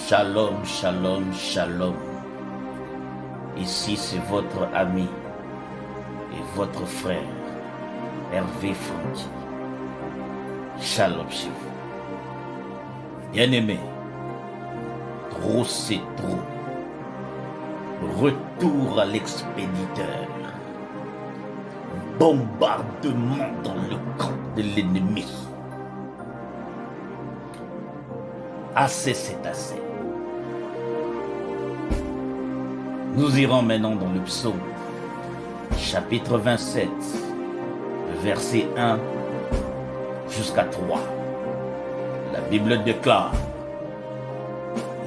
Shalom, shalom, shalom. Ici, c'est votre ami et votre frère, Hervé Fonti. Shalom chez vous. Bien-aimés, trop c'est trop. Retour à l'expéditeur. Bombardement dans le camp de l'ennemi. Assez, c'est assez. Nous irons maintenant dans le psaume, chapitre 27, verset 1 jusqu'à 3. La Bible déclare: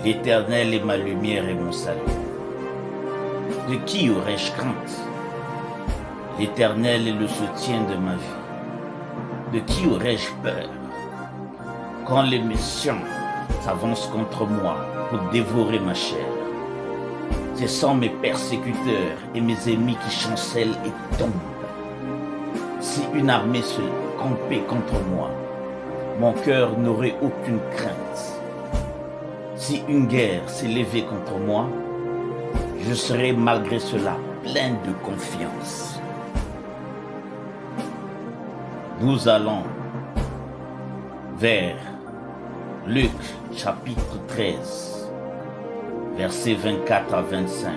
L'Éternel est ma lumière et mon salut. De qui aurais-je crainte? L'Éternel est le soutien de ma vie. De qui aurais-je peur? Quand les méchants s'avancent contre moi pour dévorer ma chair, ce sont mes persécuteurs et mes ennemis qui chancellent et tombent. Si une armée se campait contre moi, mon cœur n'aurait aucune crainte. Si une guerre s'élevait contre moi, je serais malgré cela plein de confiance. Nous allons vers Luc chapitre 13, versets 24 à 25.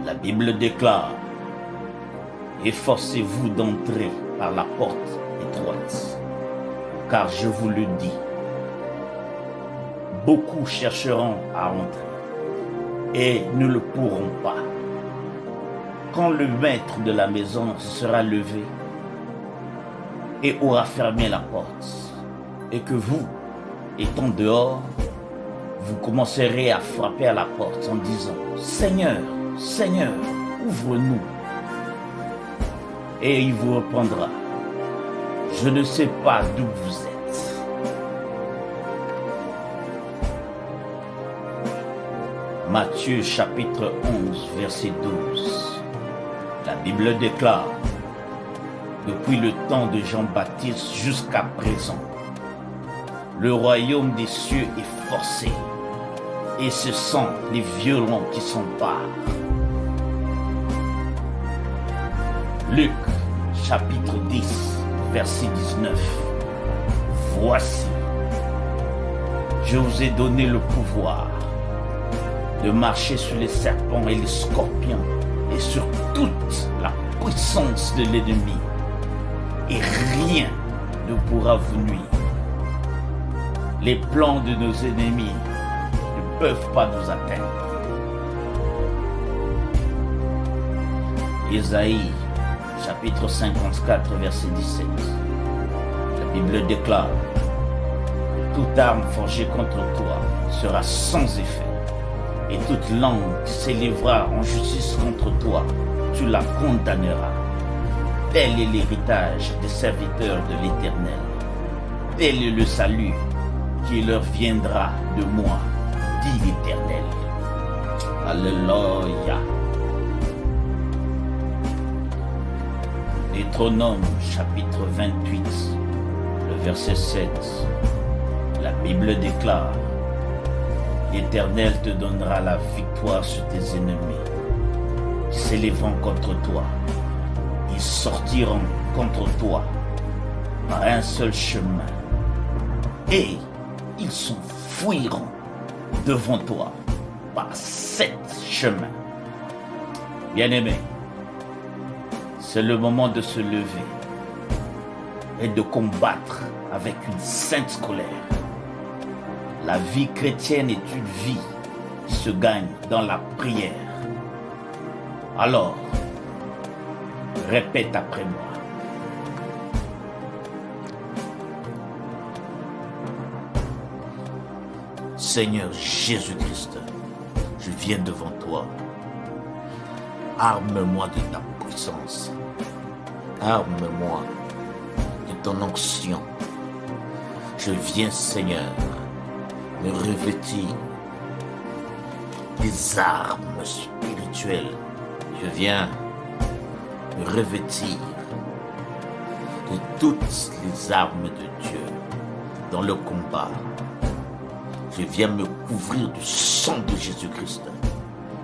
La Bible déclare: Efforcez-vous d'entrer par la porte étroite, car je vous le dis, beaucoup chercheront à entrer et ne le pourront pas. Quand le maître de la maison se sera levé et aura fermé la porte, et que vous, étant dehors, vous commencerez à frapper à la porte en disant: Seigneur, Seigneur, ouvre-nous. Et il vous répondra: Je ne sais pas d'où vous êtes. Matthieu chapitre 11, verset 12. La Bible déclare: Depuis le temps de Jean-Baptiste jusqu'à présent, le royaume des cieux est forcé, et ce sont les violents qui s'emparent. Luc, chapitre 10, verset 19. Voici, je vous ai donné le pouvoir de marcher sur les serpents et les scorpions et sur toute la puissance de l'ennemi, et rien ne pourra vous nuire. Les plans de nos ennemis ne peuvent pas nous atteindre. Ésaïe, chapitre 54, verset 17. La Bible déclare: Toute arme forgée contre toi sera sans effet, et toute langue qui s'élèvera en justice contre toi, tu la condamneras. Tel est l'héritage des serviteurs de l'Éternel. Tel est le salut qui leur viendra de moi, dit l'Éternel. Alléluia. Deutéronome chapitre 28, le verset 7. La Bible déclare: L'Éternel te donnera la victoire sur tes ennemis qui s'élèveront contre toi. Ils sortiront contre toi par un seul chemin, et ils s'enfuiront devant toi par 7 chemins. Bien-aimés, c'est le moment de se lever et de combattre avec une sainte colère. La vie chrétienne est une vie qui se gagne dans la prière. Alors, répète après moi: Seigneur Jésus-Christ, je viens devant toi. Arme-moi de ta puissance. Arme-moi de ton onction. Je viens, Seigneur, me revêtir des armes spirituelles. Je viens me revêtir de toutes les armes de Dieu dans le combat. Je viens me couvrir du sang de Jésus-Christ.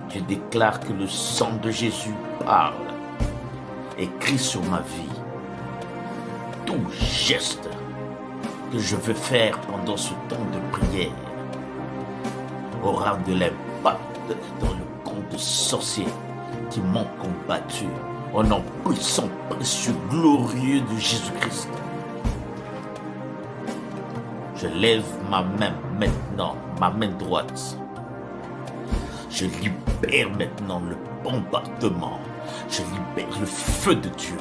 Je déclare que le sang de Jésus parle, écrit sur ma vie. Tout geste que je veux faire pendant ce temps de prière aura de l'impact dans le camp de sorciers qui m'ont combattu au nom puissant, précieux, glorieux de Jésus-Christ. Je lève ma main maintenant, ma main droite. Je libère maintenant le bombardement. Je libère le feu de Dieu.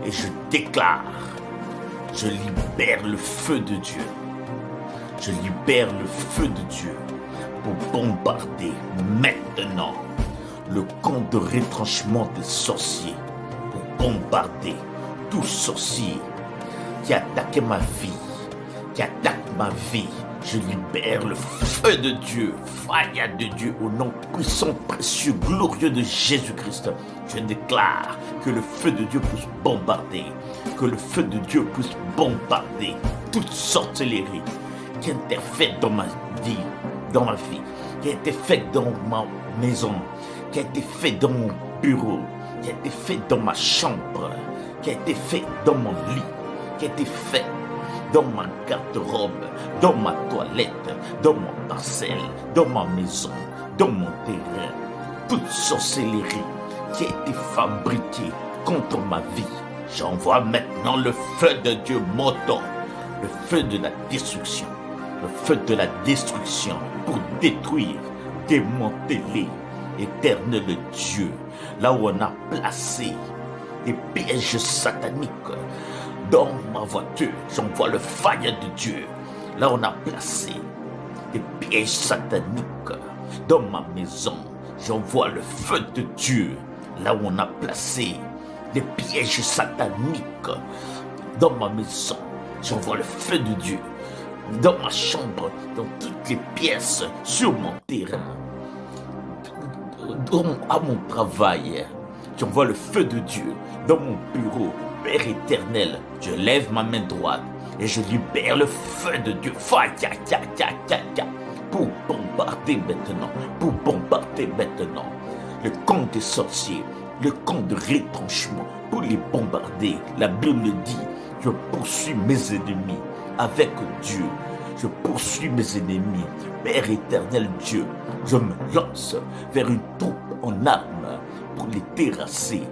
Et je déclare, je libère le feu de Dieu. Je libère le feu de Dieu pour bombarder maintenant le camp de retranchement des sorciers. Pour bombarder tout sorcier qui attaque ma vie, qui attaque ma vie. Je libère le feu de Dieu, fire de Dieu, au nom puissant, précieux, glorieux de Jésus-Christ. Je déclare que le feu de Dieu puisse bombarder, que le feu de Dieu puisse bombarder toute sorcellerie qui interfère dans ma vie, qui a été faite dans ma maison, qui a été faite dans mon bureau, qui a été faite dans ma chambre, qui a été faite dans mon lit, qui a été faite dans ma garde-robe, dans ma toilette, dans mon parcelle, dans ma maison, dans mon terrain. Toute sorcellerie qui a été fabriquée contre ma vie, j'envoie maintenant le feu de Dieu montant, le feu de la destruction, le feu de la destruction pour détruire, démanteler, éternel Dieu, là où on a placé des pièges sataniques. Dans ma voiture, j'envoie le fire de Dieu. Là, on a placé des pièges sataniques. Dans ma maison, j'envoie le feu de Dieu. Là où on a placé des pièges sataniques. Dans ma maison, j'envoie le feu de Dieu. Dans ma chambre, dans toutes les pièces, sur mon terrain, à mon travail, j'envoie le feu de Dieu. Dans mon bureau, Père éternel, je lève ma main droite et je libère le feu de Dieu. Pour bombarder maintenant le camp des sorciers, le camp de retranchement, pour les bombarder. La Bible dit, je poursuis mes ennemis avec Dieu. Je poursuis mes ennemis. Père éternel Dieu, je me lance vers une troupe en armes pour les terrasser.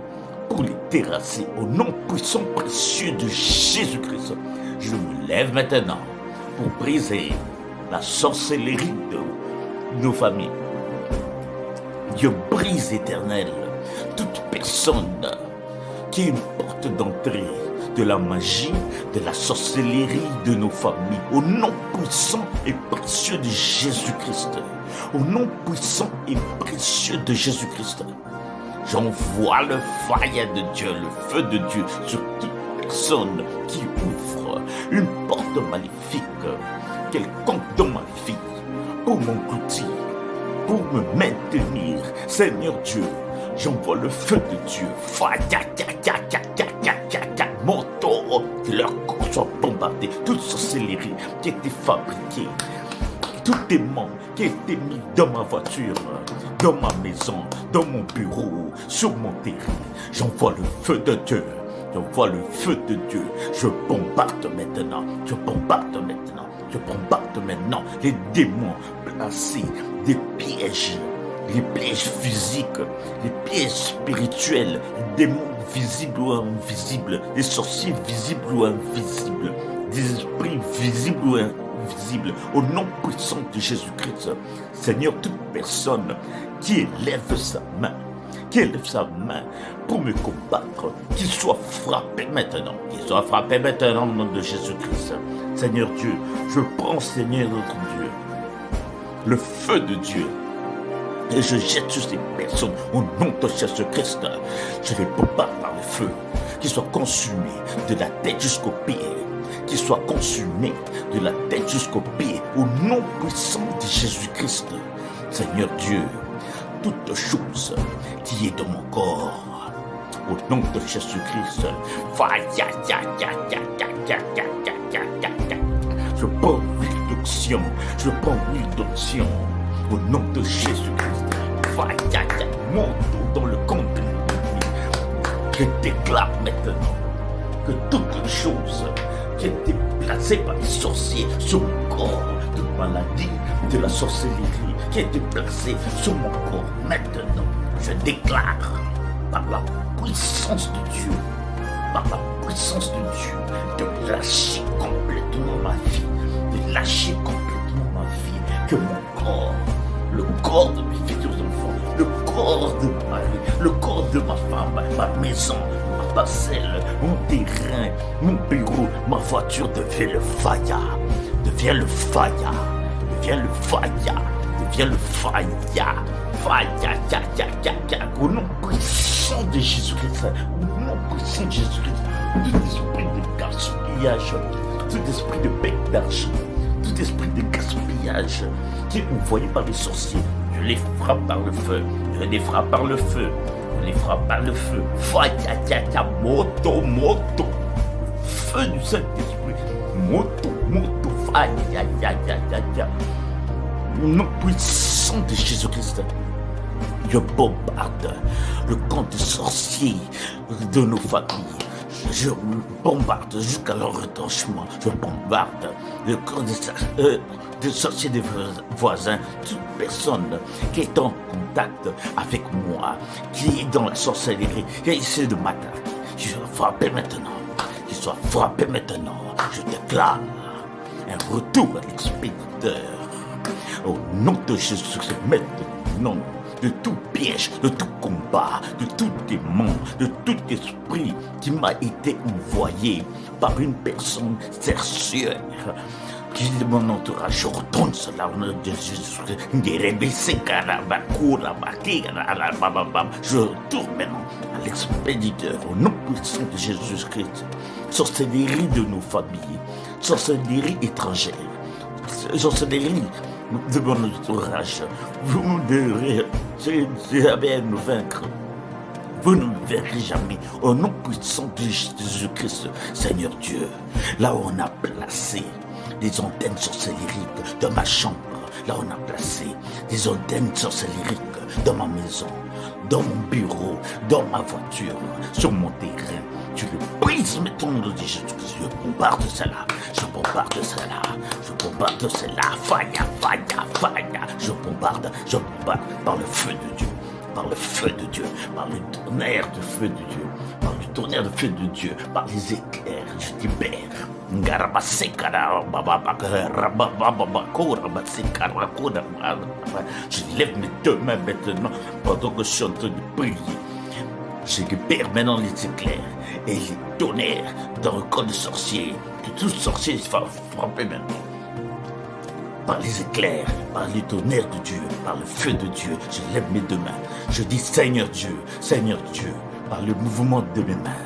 Au nom puissant précieux de Jésus-Christ. Je me lève maintenant pour briser la sorcellerie de nos familles. Dieu brise éternel toute personne qui est une porte d'entrée de la magie, de la sorcellerie de nos familles. Au nom puissant et précieux de Jésus-Christ. Au nom puissant et précieux de Jésus-Christ. J'envoie le fire de Dieu, le feu de Dieu sur toute personne qui ouvre une porte maléfique, quelconque dans ma vie, pour m'engloutir, pour me maintenir. Seigneur Dieu, j'envoie le feu de Dieu, montant, que leur corps soit bombardé, toute sorcellerie qui a été fabriquée, tout démon qui a été mis dans ma voiture, dans ma maison, dans mon bureau, sur mon terrain. J'envoie le feu de Dieu. J'envoie le feu de Dieu. Je bombarde maintenant. Je bombarde maintenant les démons placés, des pièges, les pièges physiques, les pièges spirituels, les démons visibles ou invisibles, les sorciers visibles ou invisibles, des esprits visibles ou invisibles. Au nom puissant de Jésus-Christ, Seigneur, toute personne qui élève sa main pour me combattre, qu'il soit frappé maintenant, au nom de Jésus-Christ. Seigneur Dieu, je prends, Seigneur notre Dieu, le feu de Dieu, et je jette sur ces personnes au nom de Jésus-Christ. Je les bombarde par le feu, qu'ils soient consumés de la tête jusqu'aux pieds. Qu'il soit consumé de la tête jusqu'aux pieds, au nom puissant de Jésus-Christ. Seigneur Dieu, toute chose qui est dans mon corps, au nom de Jésus-Christ, je prends d'onction. Je prends l'huile d'onction. Au nom de Jésus-Christ. Fire, monte dans le camp de l'ennemi. Je déclare maintenant que toute chose qui a été placée par les sorciers sur mon corps, toute maladie de la sorcellerie qui a été placée sur mon corps, maintenant, je déclare par la puissance de Dieu, par la puissance de Dieu, de lâcher complètement ma vie, de lâcher complètement ma vie, que mon corps, le corps de mes futurs enfants, le corps de ma vie, le corps de ma femme, ma maison, ma parcelle, mon terrain, mon bureau, ma voiture devient le faya, devient le faya, devient le faya, devient le faya, faya, au nom puissant de Jésus-Christ, au nom puissant de Jésus-Christ, tout esprit de gaspillage, tout esprit de bec d'argent, tout esprit de gaspillage qui est envoyé par les sorciers, je les frappe par le feu, je les frappe par le feu, je les frappe par le feu. Faya, moto, feu du Saint-Esprit, moto, faya. Au nom puissant de Jésus-Christ, je bombarde le camp des sorciers de nos familles. Je bombarde jusqu'à leur retranchement. Je bombarde le camp des sorciers des voisins. Toute personne qui est en contact avec moi, qui est dans la sorcellerie, qui essaie de m'attaquer, je vais frapper maintenant. Je sois frappé maintenant. Je déclare un retour à l'expéditeur. Au nom de Jésus, maintenant. De tout piège, de tout combat, de tout démon, de tout esprit qui m'a été envoyé par une personne tertiaire qui est de mon entourage. Je retourne cela au nom de Jésus. Je retourne maintenant à l'expéditeur au nom puissant de Jésus-Christ. Sorcellerie de nos familles, sorcellerie étrangère, sorcellerie de mon entourage, vous ne devrez jamais nous vaincre. Vous ne me verrez jamais. Au nom puissant de Jésus-Christ, Seigneur Dieu, là où on a placé des antennes sorcellériques dans ma chambre, là où on a placé des antennes sorcellériques dans ma maison, dans mon bureau, dans ma voiture, sur mon terrain, tu le brises maintenant au nom de Jésus-Christ. Je bombarde cela, je bombarde cela, je bombarde cela, faya. Je bombarde par le feu de Dieu, par le feu de Dieu, par le tonnerre de feu de Dieu, par le tonnerre de feu de Dieu, par les éclairs, je libère. Je lève mes deux mains maintenant pendant que je suis en train de prier. Je libère maintenant les éclairs et les tonnerres dans le corps de sorcier. Que tout sorcier se fasse frapper maintenant. Par les éclairs, par les tonnerres de Dieu, par le feu de Dieu, je lève mes deux mains. Je dis Seigneur Dieu, par le mouvement de mes mains.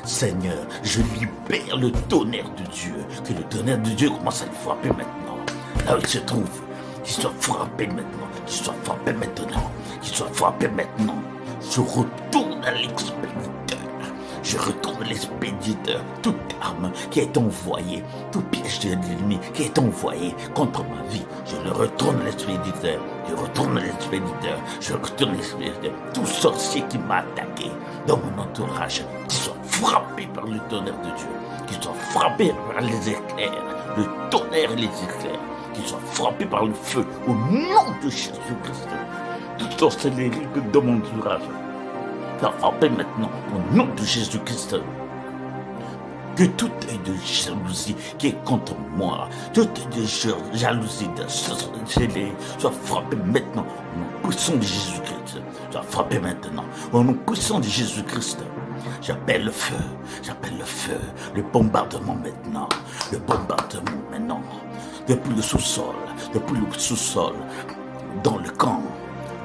Seigneur, je libère le tonnerre de Dieu. Que le tonnerre de Dieu commence à le frapper maintenant. Là où il se trouve, qu'il soit frappé maintenant. Je retourne à l'expéditeur. Toute arme qui est envoyée, tout piège de l'ennemi qui est envoyé contre ma vie, je le retourne à l'expéditeur. Tout sorcier qui m'a attaqué dans mon entourage, qui soit frappé par le tonnerre de Dieu, qui soit frappé par les éclairs, le tonnerre et les éclairs, qui soit frappé par le feu, au nom de Jésus-Christ. Toute sorcellerie dans mon entourage, soit frappé maintenant, au nom de Jésus-Christ. Que tout œil de jalousie qui est contre moi, tout œil de jalousie, de sorcellerie, soit frappé maintenant, au nom puissant de Jésus-Christ. Soit frappé maintenant, au nom puissant de Jésus-Christ. J'appelle le feu, le bombardement maintenant, depuis le sous-sol, dans le camp,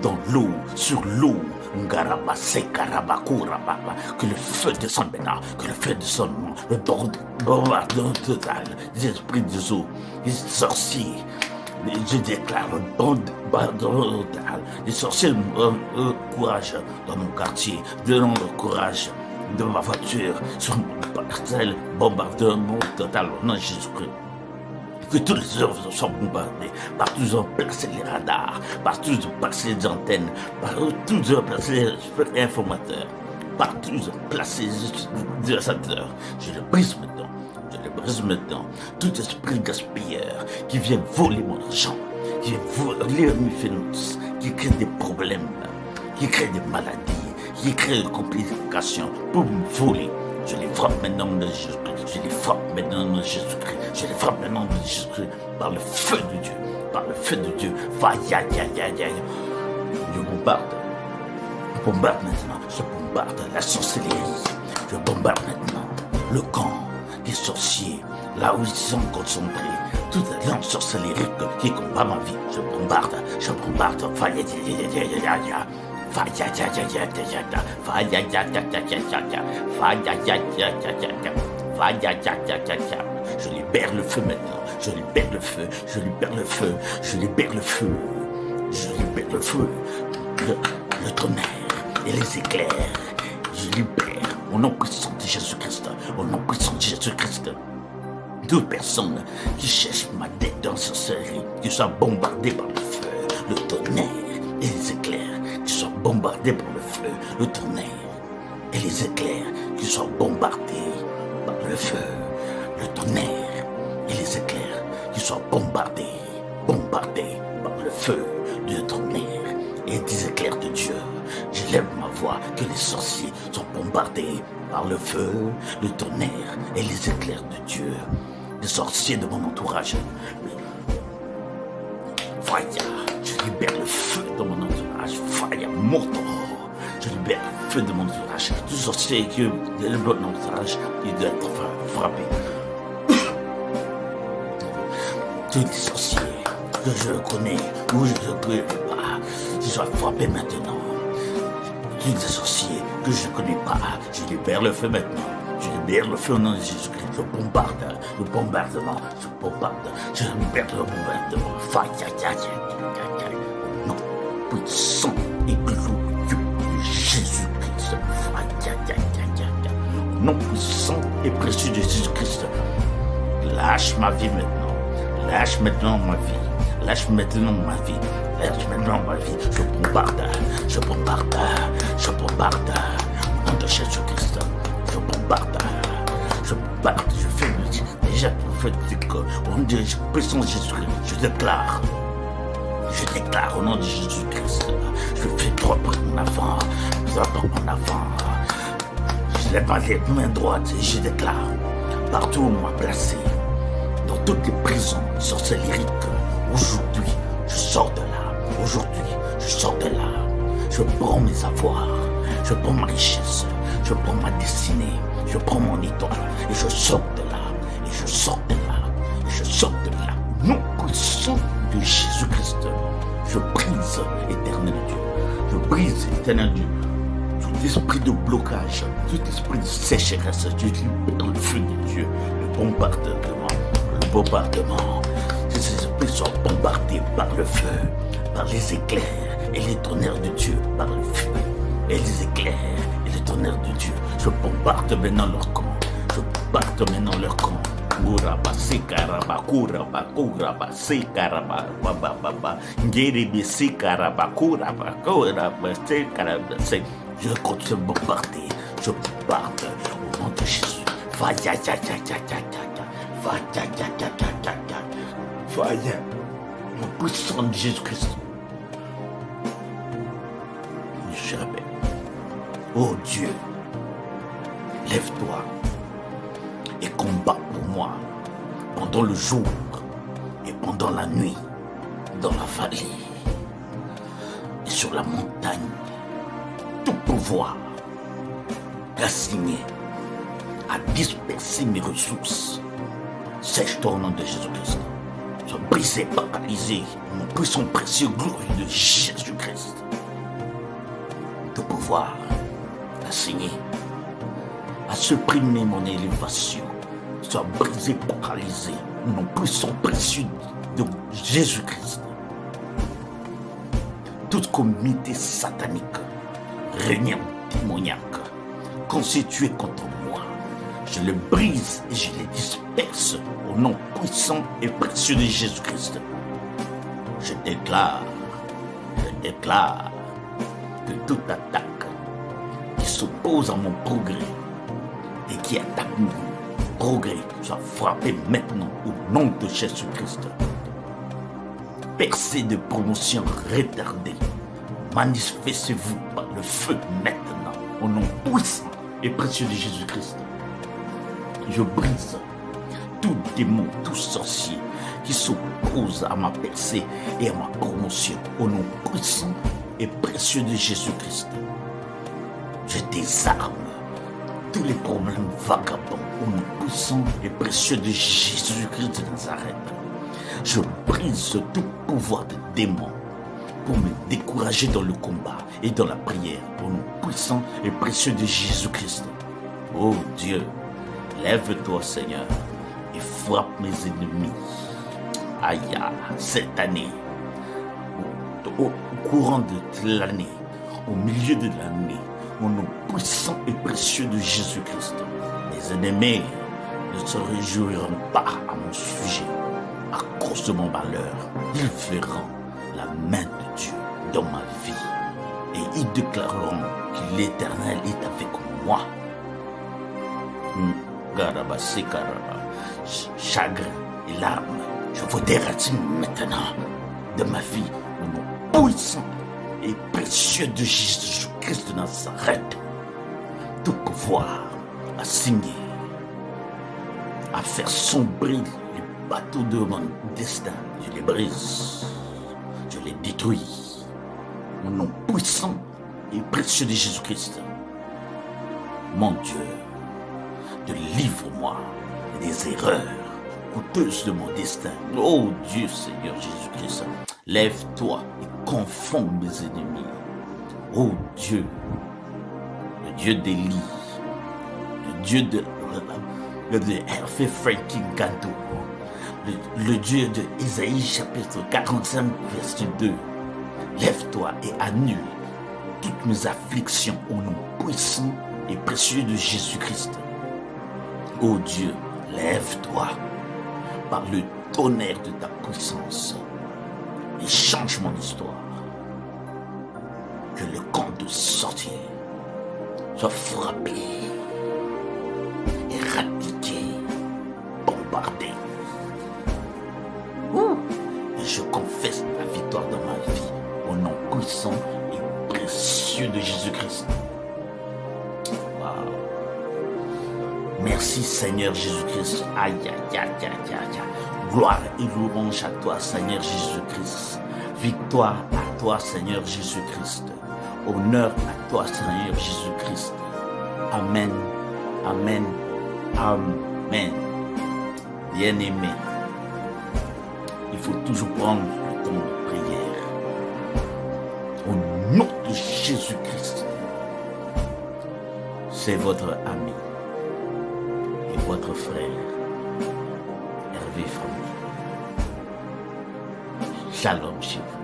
dans l'eau, sur l'eau. Que le feu descende maintenant, le bombardement total des esprits des eaux, des sorciers. Je déclare le bombardement total des sorciers. Courage dans mon quartier, donnons le courage dans ma voiture, sur mon parcelle, bombardement total au nom de Jésus-Christ. Que toutes les œuvres soient bombardées. Partout ils ont placé les radars. Partout ils ont placé les antennes. Partout ils ont placé les informateurs. Partout ils ont placé les utilisateurs. Je le brise maintenant. Je le brise maintenant. Tout esprit gaspilleur qui vient voler mon argent, qui vient voler mes finances, qui crée des problèmes, qui crée des maladies, qui crée des complications pour me voler. Je les frappe maintenant de Jésus-Christ. Je les frappe maintenant de Jésus-Christ. Je les frappe maintenant de Jésus-Christ par le feu de Dieu. Par le feu de Dieu. Je bombarde. Je bombarde maintenant. Je bombarde la sorcellerie. Je bombarde maintenant le camp des sorciers. Là où ils sont concentrés. Toute la grande sorcellerie qui combat ma vie. Je bombarde. Je bombarde. Je libère le feu maintenant. Je libère le feu. Je libère le feu. Je libère le feu. Je libère le feu. Le tonnerre et les éclairs. Je libère au nom puissant de Jésus-Christ. Au nom puissant de Jésus-Christ. Toute personne qui cherche ma dette dans sa sorcellerie, qui soit bombardée par le feu, le tonnerre et les éclairs, qui soient bombardés par le feu, le tonnerre et les éclairs, qui soient bombardés par le feu, le tonnerre et les éclairs, qui soient bombardés par le feu, le tonnerre et des éclairs de Dieu. J'élève ma voix que les sorciers sont bombardés par le feu, le tonnerre et les éclairs de Dieu. Les sorciers de mon entourage. Fire, je libère le feu de mon entourage. Fire, moto. Je libère le feu de mon entourage. Tous les sorciers qui de mon entourage, ils doivent être frappés. Tous les sorciers que je connais ou je ne connais pas, ils soient frappés maintenant. Tous les sorciers que je ne connais pas, je libère le feu maintenant. Je libère le feu au nom de Jésus-Christ. Je bombarde le bombardement. Je bombarde. Je libère le bombardement. Non, puissant et glorieux de Jésus-Christ. Non, puissant et précieux de Jésus-Christ. Lâche ma vie maintenant. Lâche maintenant ma vie. Lâche maintenant ma vie. Lâche maintenant ma vie. Je bombarde. Je bombarde. Je bombarde. Au nom de Jésus-Christ. Je bombarde, je fais déjà prophétique au nom de puissant de Jésus-Christ. Je déclare au nom de Jésus-Christ, je fais droit par mon avant, je lève ma main droite et je déclare, partout où on m'a placé, dans toutes les prisons sorcellériques, aujourd'hui, je sors de là, je prends mes avoirs, je prends ma richesse, je prends ma destinée, je prends mon étoile et je sors de là, non puissant de Jésus-Christ. Je brise, éternel Dieu, tout esprit de blocage, tout esprit de sécheresse, je libère le feu de Dieu, le bombardement, que ces esprits soient bombardés par le feu, par les éclairs et les tonnerres de Dieu, par le feu et les éclairs. Le tonnerre de Dieu, je bombarde maintenant leur camp. Kuraba sikaraba kuraba kuraba sikaraba baba ngeribi sikaraba kuraba sikaraba. Je continue de bombarder, je bombarde au nom de Jésus. Fire, le puissant de Jésus-Christ. Je répète. Oh Dieu, lève-toi et combat pour moi pendant le jour et pendant la nuit, dans la vallée et sur la montagne. Tout pouvoir assigné à disperser mes ressources, sèche-toi au nom de Jésus-Christ. Sois brisé, paralysé, mon puissant précieux glorieux de Jésus-Christ. Tout pouvoir assigné à supprimer mon élévation, soit brisé, paralysé, mon puissant précieux de Jésus-Christ. Toute communauté satanique, réunion démoniaque, constituée contre moi, Je le brise et je les disperse au nom puissant et précieux de Jésus-Christ. Je déclare que toute attaque qui s'oppose à mon progrès et qui attaque mon progrès soit frappée maintenant au nom de Jésus-Christ. Percée de promotion retardée, manifestez-vous par le feu maintenant au nom puissant et précieux de Jésus-Christ. Je brise tout démon, tout sorcier qui s'oppose à ma percée et à ma promotion au nom puissant et précieux de Jésus-Christ. Je désarme tous les problèmes vagabonds au nom puissant et précieux de Jésus-Christ de Nazareth. Je brise tout pouvoir de démons pour me décourager dans le combat et dans la prière au nom puissant et précieux de Jésus-Christ. Oh Dieu, lève-toi Seigneur et frappe mes ennemis. Aïe, cette année, au courant de l'année, au milieu de l'année, au nom puissant et précieux de Jésus-Christ, mes ennemis ne se réjouiront pas à mon sujet. À cause de mon malheur, ils verront la main de Dieu dans ma vie et ils déclareront que l'Éternel est avec moi. Chagrin et larmes, je vous déracine maintenant de ma vie au nom puissant et précieux de Jésus-Christ de Nazareth. Tout pouvoir à signer, à faire sombrer les bateaux de mon destin, je les brise, je les détruis au nom puissant et précieux de Jésus-Christ. Mon Dieu, délivre-moi des erreurs coûteuses de mon destin. Oh Dieu Seigneur Jésus-Christ, lève-toi et confonds mes ennemis. Oh Dieu, le Dieu d'Élie, le Dieu de Hervé Franklin Ganto, le Dieu de Isaïe chapitre 45 verset 2, lève-toi et annule toutes mes afflictions au nom puissant et précieux de Jésus-Christ. Oh Dieu, lève-toi par le tonnerre de ta puissance et change mon histoire. Que le camp de sorciers soit frappé, éradiqué, bombardé. Et je confesse la victoire dans ma vie au nom puissant et précieux de Jésus-Christ. Merci Seigneur Jésus-Christ. Aïe, aïe, aïe, aïe, aïe, aïe. Gloire et louange à toi Seigneur Jésus-Christ. Victoire à toi Seigneur Jésus-Christ. Honneur à toi Seigneur Jésus-Christ. Amen, amen, amen. Bien-aimé, il faut toujours prendre le temps de prière. Au nom de Jésus-Christ. C'est votre ami et votre frère, Hervé Franklin. Shalom chez vous.